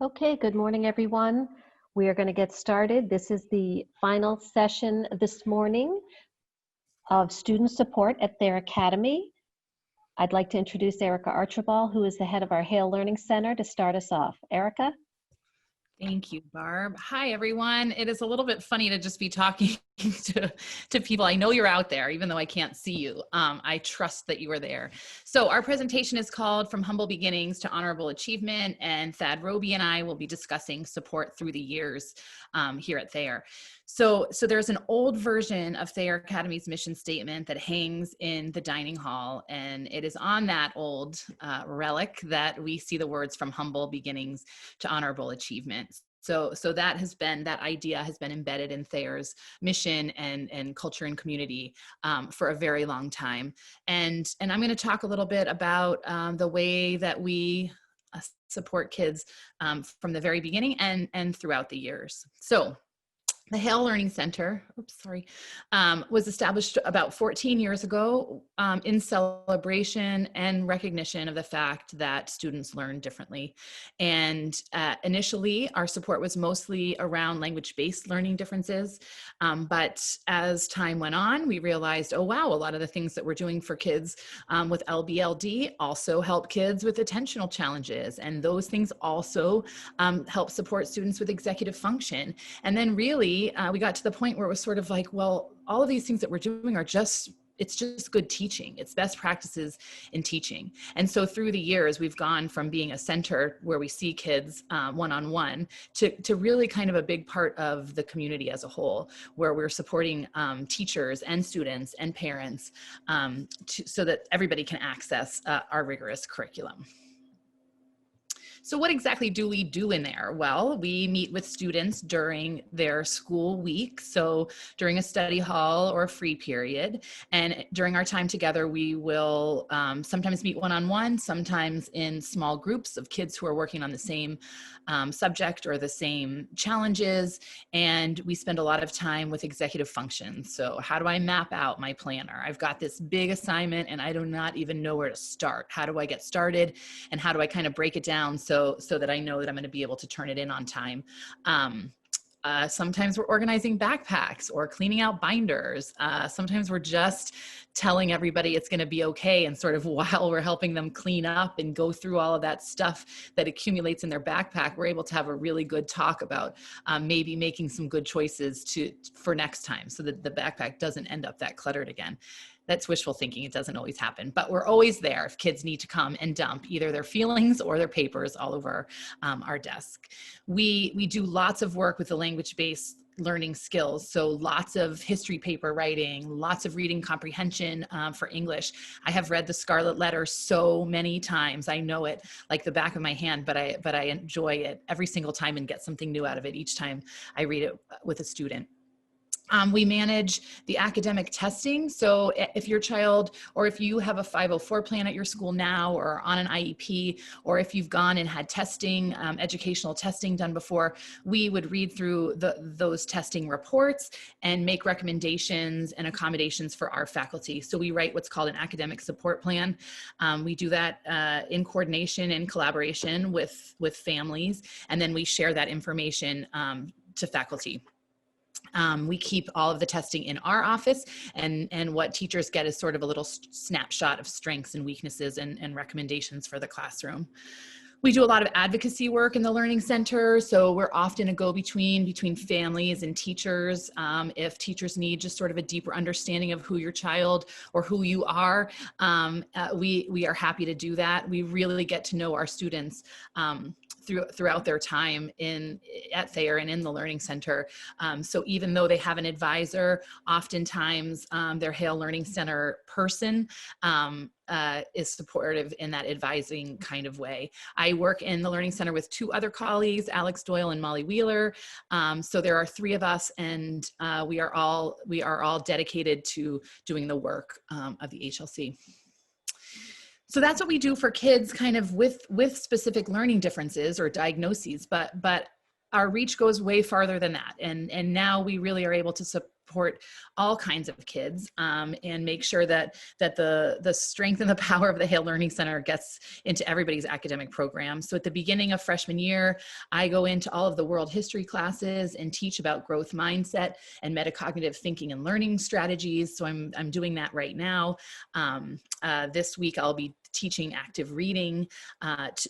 Okay, good morning, everyone. We are going to get started. This is the final session this morning of student support at Thayer Academy. I'd like to introduce Erica Archibald, who is the head of our Hale Learning Center, to start us off. Erica? Thank you, Barb. Hi, everyone. It is a little bit funny to just be talking to people. I know you're out there, even though I can't see you. I trust that you are there. So our presentation is called From Humble Beginnings to Honorable Achievement, and Thad Roby and I will be discussing support through the years here at Thayer. So there's an old version of Thayer Academy's mission statement that hangs in the dining hall, and it is on that old relic that we see the words from humble beginnings to honorable achievement. So that idea has been embedded in Thayer's mission and culture and community for a very long time. And I'm going to talk a little bit about the way that we support kids from the very beginning and throughout the years. So the Hale Learning Center, was established about 14 years ago in celebration and recognition of the fact that students learn differently. And initially, our support was mostly around language-based learning differences. But as time went on, we realized, oh, wow, a lot of the things that we're doing for kids with LBLD also help kids with attentional challenges. And those things also help support students with executive function. And then really, we got to the point where it was sort of like, well, all of these things that we're doing are it's just good teaching. It's best practices in teaching. And so through the years, we've gone from being a center where we see kids one-on-one to really kind of a big part of the community as a whole, where we're supporting teachers and students and parents so that everybody can access our rigorous curriculum. So what exactly do we do in there? Well, we meet with students during their school week, so during a study hall or a free period. And during our time together, we will sometimes meet one-on-one, sometimes in small groups of kids who are working on the same subject or the same challenges. And we spend a lot of time with executive functions. So how do I map out my planner? I've got this big assignment and I do not even know where to start. How do I get started? And how do I kind of break it down so that I know that I'm going to be able to turn it in on time? Sometimes we're organizing backpacks or cleaning out binders. Sometimes we're just telling everybody it's going to be okay, and sort of while we're helping them clean up and go through all of that stuff that accumulates in their backpack, we're able to have a really good talk about maybe making some good choices for next time so that the backpack doesn't end up that cluttered again. That's wishful thinking. It doesn't always happen, but we're always there if kids need to come and dump either their feelings or their papers all over our desk. We do lots of work with the language-based learning skills. So lots of history paper writing, lots of reading comprehension for English. I have read the Scarlet Letter so many times. I know it like the back of my hand, but I enjoy it every single time and get something new out of it each time I read it with a student. We manage the academic testing. So if your child, or if you have a 504 plan at your school now or on an IEP, or if you've gone and had testing, educational testing done before, we would read through those testing reports and make recommendations and accommodations for our faculty. So we write what's called an academic support plan. We do that in coordination and collaboration with families, and then we share that information to faculty. We keep all of the testing in our office, and what teachers get is sort of a little snapshot of strengths and weaknesses and recommendations for the classroom. We do a lot of advocacy work in the Learning Center, so we're often a go-between between families and teachers. If teachers need just sort of a deeper understanding of who your child or who you are, we are happy to do that. We really get to know our students throughout their time at Thayer and in the Learning Center. So even though they have an advisor, oftentimes their Hale Learning Center person is supportive in that advising kind of way. I work in the Learning Center with two other colleagues, Alex Doyle and Molly Wheeler. So there are three of us, and we are all dedicated to doing the work of the HLC. So that's what we do for kids kind of with specific learning differences or diagnoses, but our reach goes way farther than that. And now we really are able to support all kinds of kids, and make sure that the strength and the power of the Hale Learning Center gets into everybody's academic program. So at the beginning of freshman year, I go into all of the world history classes and teach about growth mindset and metacognitive thinking and learning strategies. So I'm doing that right now. This week I'll be teaching active reading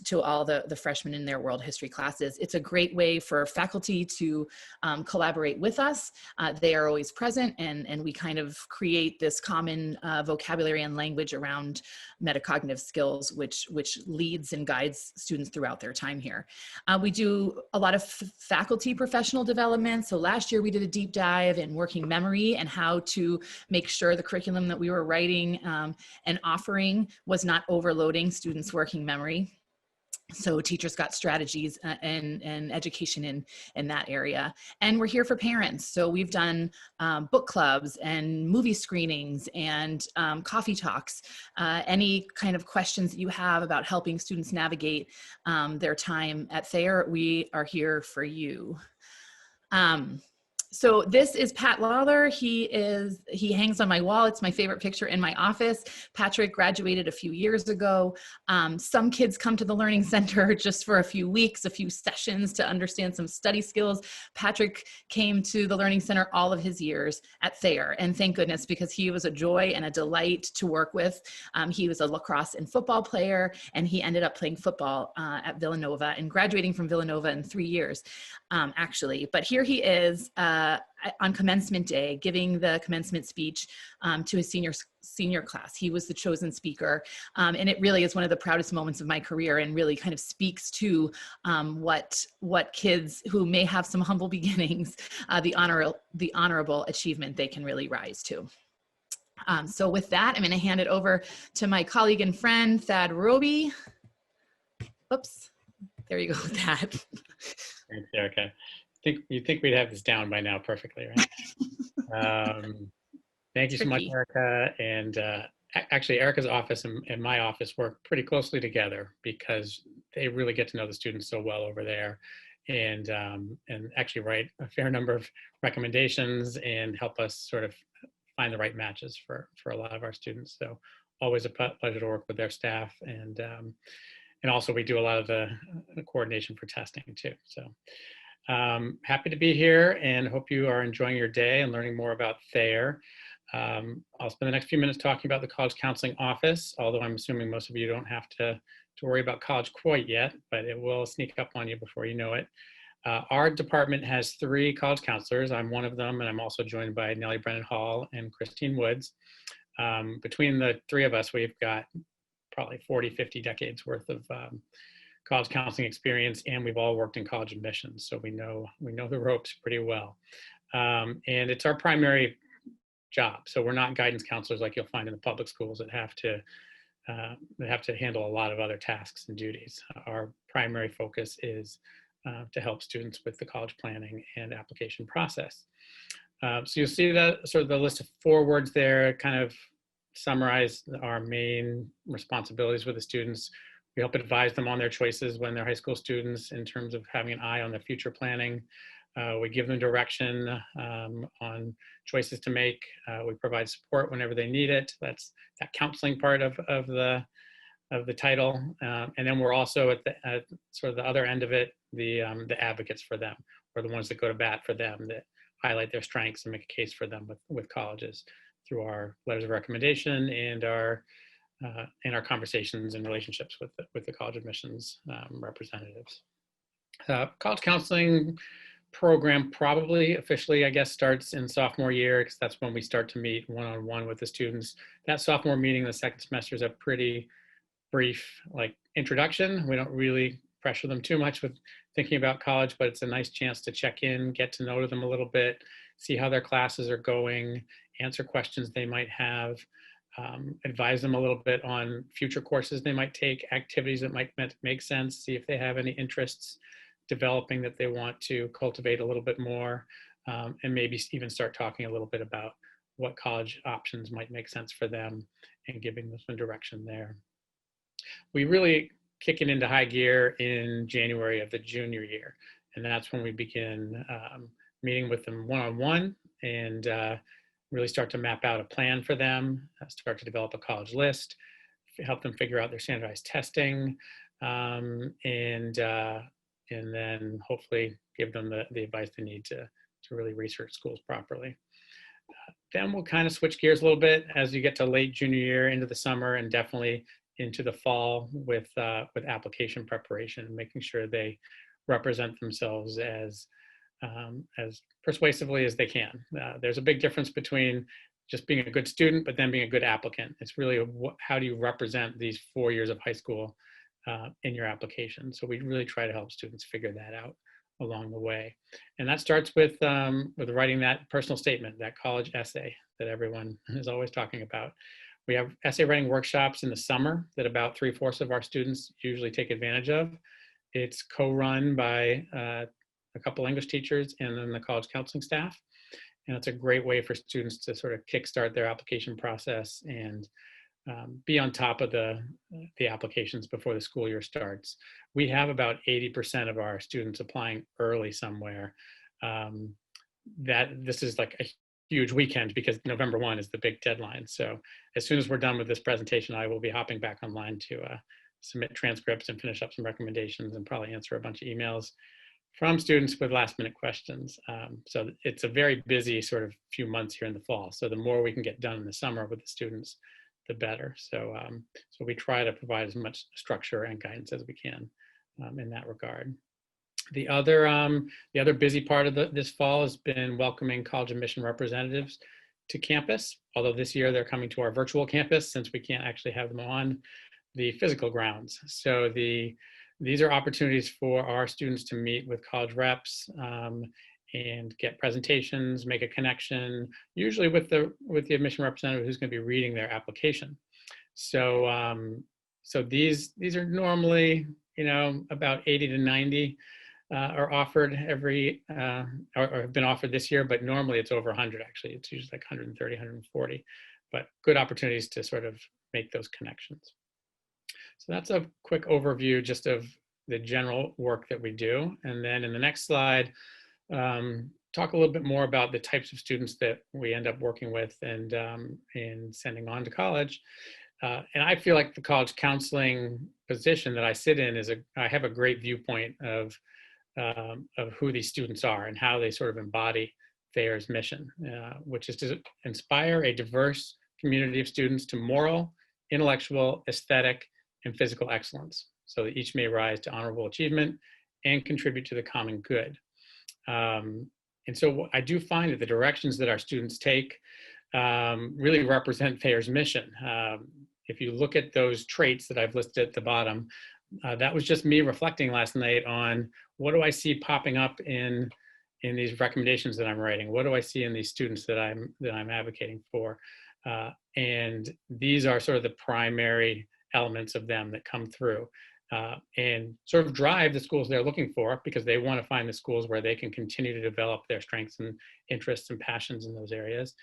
to all the freshmen in their world history classes. It's a great way for faculty to collaborate with us. They are always present, and we kind of create this common vocabulary and language around metacognitive skills, which leads and guides students throughout their time here. We do a lot of faculty professional development. So last year we did a deep dive in working memory and how to make sure the curriculum that we were writing and offering was not overloading students' working memory. So teachers got strategies and education in that area. And we're here for parents. So we've done book clubs and movie screenings and coffee talks. Any kind of questions that you have about helping students navigate their time at Thayer, we are here for you. So this is Pat Lawler. He hangs on my wall. It's my favorite picture in my office. Patrick graduated a few years ago. Some kids come to the Learning Center just for a few weeks, a few sessions to understand some study skills. Patrick came to the Learning Center all of his years at Thayer, and thank goodness, because he was a joy and a delight to work with. He was a lacrosse and football player, and he ended up playing football at Villanova and graduating from Villanova in 3 years, actually. But here he is on commencement day, giving the commencement speech to his senior class. He was the chosen speaker, and it really is one of the proudest moments of my career, and really kind of speaks to what kids who may have some humble beginnings, the honorable achievement they can really rise to. So with that, I'm going to hand it over to my colleague and friend, Thad Roby. Oops, there you go, Thad. Thanks, Erica. You'd think we'd have this down by now perfectly, right? Thank you so much, Erica. And actually, Erica's office and my office work pretty closely together because they really get to know the students so well over there, and actually write a fair number of recommendations and help us sort of find the right matches for a lot of our students. So always a pleasure to work with their staff, and also we do a lot of the coordination for testing too. So. Happy to be here and hope you are enjoying your day and learning more about Thayer. I'll spend the next few minutes talking about the College Counseling Office, although I'm assuming most of you don't have to worry about college quite yet, but it will sneak up on you before you know it. Our department has 3 college counselors. I'm one of them, and I'm also joined by Nellie Brennan Hall and Christine Woods. Between the 3 of us, we've got probably 40, 50 decades worth of college counseling experience, and we've all worked in college admissions, so we know the ropes pretty well. And it's our primary job. So we're not guidance counselors like you'll find in the public schools that have to handle a lot of other tasks and duties. Our primary focus is to help students with the college planning and application process. So you'll see that sort of the list of 4 words there kind of summarize our main responsibilities with the students. We help advise them on their choices when they're high school students in terms of having an eye on their future planning. We give them direction on choices to make. We provide support whenever they need it. That's that counseling part of the title. And then we're also at sort of the other end of it, the advocates for them, or the ones that go to bat for them, that highlight their strengths and make a case for them with colleges through our letters of recommendation and our conversations and relationships with the college admissions representatives. College counseling program probably officially, I guess, starts in sophomore year, because that's when we start to meet one-on-one with the students. That sophomore meeting, the second semester, is a pretty brief introduction. We don't really pressure them too much with thinking about college, but it's a nice chance to check in, get to know them a little bit, see how their classes are going, answer questions they might have. Advise them a little bit on future courses they might take, activities that might make sense, see if they have any interests developing that they want to cultivate a little bit more, and maybe even start talking a little bit about what college options might make sense for them and giving them some direction there. We really kick it into high gear in January of the junior year, and that's when we begin meeting with them one-on-one and really start to map out a plan for them, start to develop a college list, help them figure out their standardized testing, and then hopefully give them the advice they need to really research schools properly. Then we'll kind of switch gears a little bit as you get to late junior year, into the summer, and definitely into the fall with application preparation, making sure they represent themselves as persuasively as they can. There's a big difference between just being a good student, but then being a good applicant. It's really how do you represent these 4 years of high school in your application. So we really try to help students figure that out along the way. And that starts with writing that personal statement, that college essay that everyone is always talking about. We have essay writing workshops in the summer that about 3/4 of our students usually take advantage of. It's co-run by a couple English teachers and then the college counseling staff. And it's a great way for students to sort of kickstart their application process and be on top of the applications before the school year starts. We have about 80% of our students applying early somewhere. That this is like a huge weekend because November 1 is the big deadline. So as soon as we're done with this presentation, I will be hopping back online to submit transcripts and finish up some recommendations and probably answer a bunch of emails from students with last minute questions. So it's a very busy sort of few months here in the fall. So the more we can get done in the summer with the students, the better. So we try to provide as much structure and guidance as we can in that regard. The other busy part of this fall has been welcoming college admission representatives to campus, although this year they're coming to our virtual campus since we can't actually have them on the physical grounds. So these are opportunities for our students to meet with college reps and get presentations, make a connection, usually with the admission representative who's going to be reading their application. So these are normally, about 80 to 90 are offered every, or have been offered this year, but normally it's over 100 actually. It's usually like 130, 140, but good opportunities to sort of make those connections. So that's a quick overview just of the general work that we do. And then in the next slide, talk a little bit more about the types of students that we end up working with and sending on to college. And I feel like the college counseling position that I sit in I have a great viewpoint of who these students are and how they sort of embody Thayer's mission, which is to inspire a diverse community of students to moral, intellectual, aesthetic, and physical excellence, so that each may rise to honorable achievement and contribute to the common good. And so I do find that the directions that our students take really represent Thayer's mission. If you look at those traits that I've listed at the bottom, that was just me reflecting last night on what do I see popping up in these recommendations that I'm writing? What do I see in these students that I'm advocating for? And these are sort of the primary elements of them that come through and sort of drive the schools they're looking for, because they want to find the schools where they can continue to develop their strengths and interests and passions in those areas.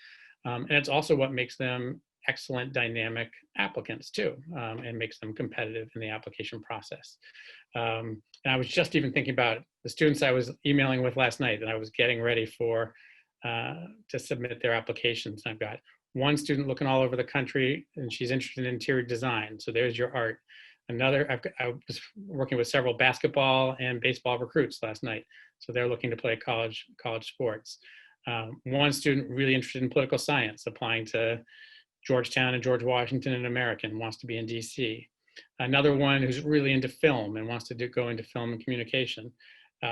And it's also what makes them excellent dynamic applicants too, and makes them competitive in the application process. And I was just even thinking about the students I was emailing with last night that I was getting ready for to submit their applications. I've got one student looking all over the country and she's interested in interior design. So there's your art. Another, I was working with several basketball and baseball recruits last night. So they're looking to play college sports. One student really interested in political science, applying to Georgetown and George Washington and American, wants to be in DC. Another one who's really into film and wants to go into film and communication.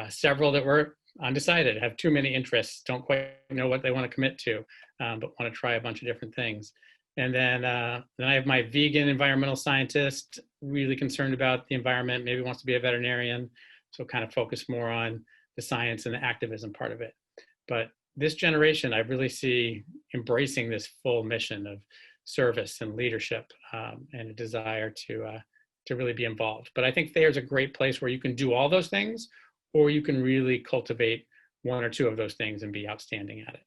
Several that were undecided, have too many interests, don't quite know what they want to commit to, but want to try a bunch of different things. And then I have my vegan environmental scientist, really concerned about the environment, maybe wants to be a veterinarian, so kind of focus more on the science and the activism part of it. But this generation, I really see embracing this full mission of service and leadership and a desire to really be involved. But I think Thayer's a great place where you can do all those things, or you can really cultivate one or two of those things and be outstanding at it.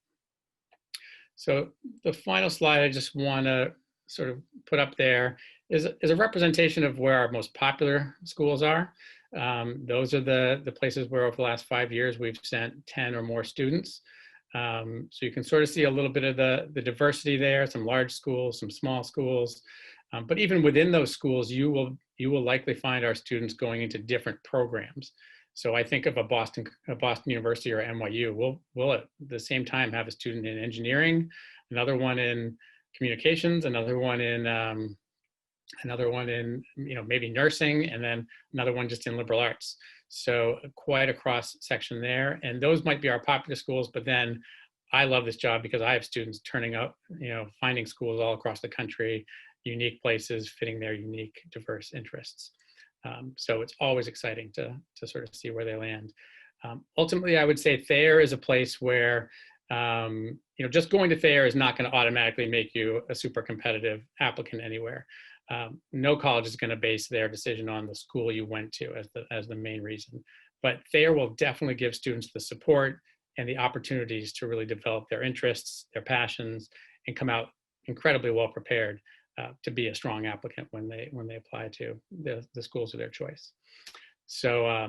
So the final slide I just want to sort of put up there is a representation of where our most popular schools are. Those are the places where over the last 5 years we've sent 10 or more students. So you can sort of see a little bit of the diversity there, some large schools, some small schools. But even within those schools, you will likely find our students going into different programs. So I think of a Boston University or NYU, we'll at the same time have a student in engineering, another one in communications, another one in maybe nursing, and then another one just in liberal arts. So quite a cross section there. And those might be our popular schools, but then I love this job because I have students turning up, finding schools all across the country, unique places, fitting their unique, diverse interests. So it's always exciting to sort of see where they land. Ultimately, I would say Thayer is a place where, just going to Thayer is not going to automatically make you a super competitive applicant anywhere. No college is going to base their decision on the school you went to as the main reason. But Thayer will definitely give students the support and the opportunities to really develop their interests, their passions, and come out incredibly well prepared to be a strong applicant when they apply to the schools of their choice. So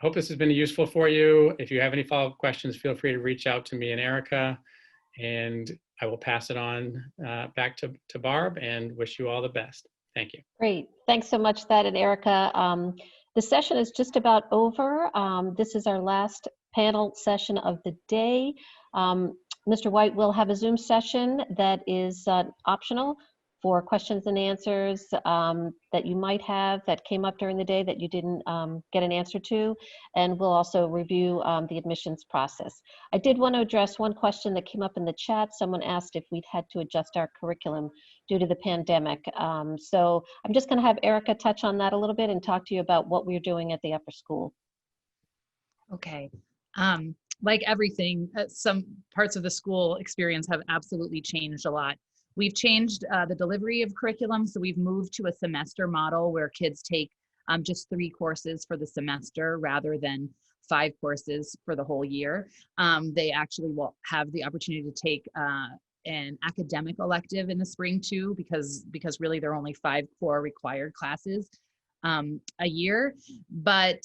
hope this has been useful for you. If you have any follow-up questions, feel free to reach out to me and Erica, and I will pass it on back to Barb and wish you all the best. Thank you. Great. Thanks so much, Thad and Erica. The session is just about over. This is our last panel session of the day. Mr. White will have a Zoom session that is optional for questions and answers that you might have that came up during the day that you didn't get an answer to. And we'll also review the admissions process. I did want to address one question that came up in the chat. Someone asked if we'd had to adjust our curriculum due to the pandemic. So I'm just going to have Erica touch on that a little bit and talk to you about what we're doing at the upper school. Okay. Like everything, some parts of the school experience have absolutely changed a lot. We've changed the delivery of curriculum, so we've moved to a semester model where kids take just 3 courses for the semester rather than 5 courses for the whole year. They actually will have the opportunity to take an academic elective in the spring too, because really there are only 5 core required classes a year, but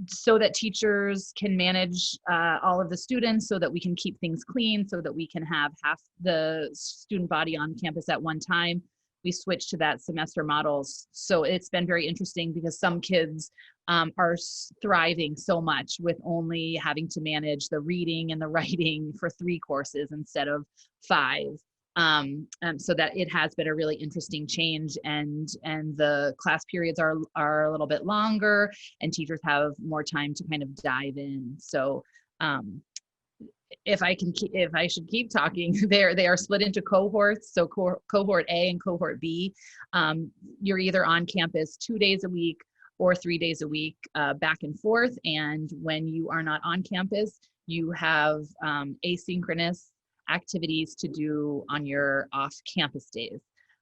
so that teachers can manage all of the students, so that we can keep things clean, so that we can have half the student body on campus at one time, we switched to that semester models. So it's been very interesting because some kids are thriving so much with only having to manage the reading and the writing for 3 courses instead of 5. So that it has been a really interesting change, and the class periods are a little bit longer, and teachers have more time to kind of dive in. So if I should keep talking, they are split into cohorts. So cohort A and cohort B, you're either on campus 2 days a week or 3 days a week, back and forth. And when you are not on campus, you have asynchronous activities to do on your off-campus days.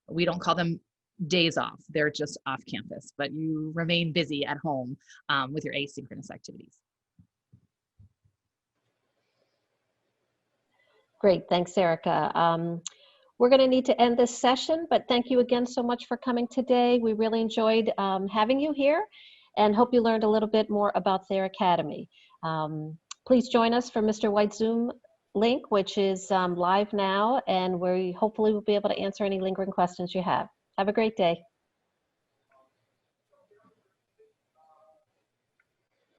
We don't call them days off, they're just off campus, but you remain busy at home with your asynchronous activities. Great, thanks, Erica. We're going to need to end this session, but thank you again so much for coming today. We really enjoyed having you here and hope you learned a little bit more about Thayer Academy. Please join us for Mr. White's Zoom link, which is live now, and we hopefully will be able to answer any lingering questions you have. Have a great day.